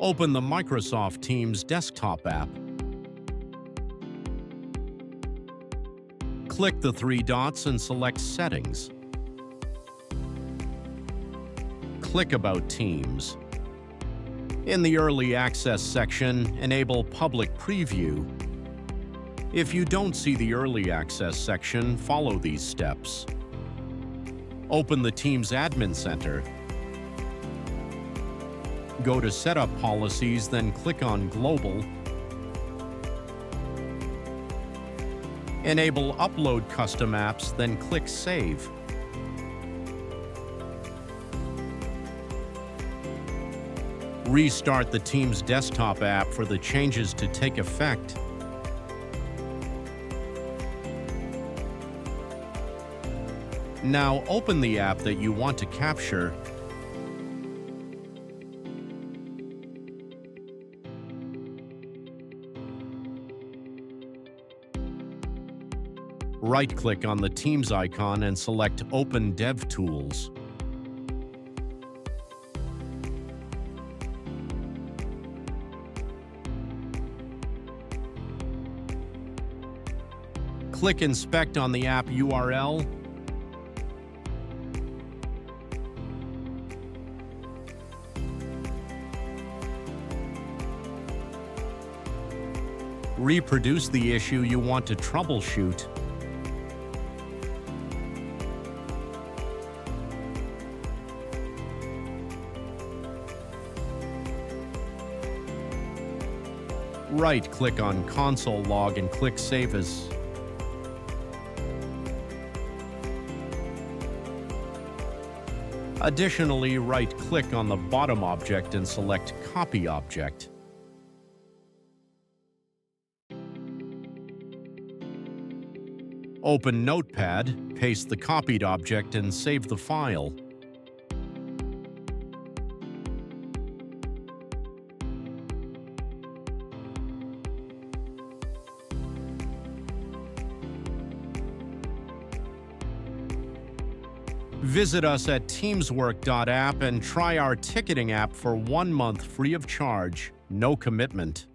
Open the Microsoft Teams desktop app. Click the three dots and select Settings. Click About Teams. In the Early Access section, enable Public Preview. If you don't see the Early Access section, follow these steps. Open the Teams Admin Center. Go to Setup Policies, then click on Global. Enable Upload Custom Apps, then click Save. Restart the Teams desktop app for the changes to take effect. Now open the app that you want to capture. Right-click on the Teams icon and select Open DevTools. Click Inspect on the app URL. Reproduce the issue you want to troubleshoot. Right-click on Console Log and click Save As. Additionally, right-click on the bottom object and select Copy Object. Open Notepad, paste the copied object, and save the file. Visit us at teamswork.app and try our ticketing app for 1 month free of charge, no commitment.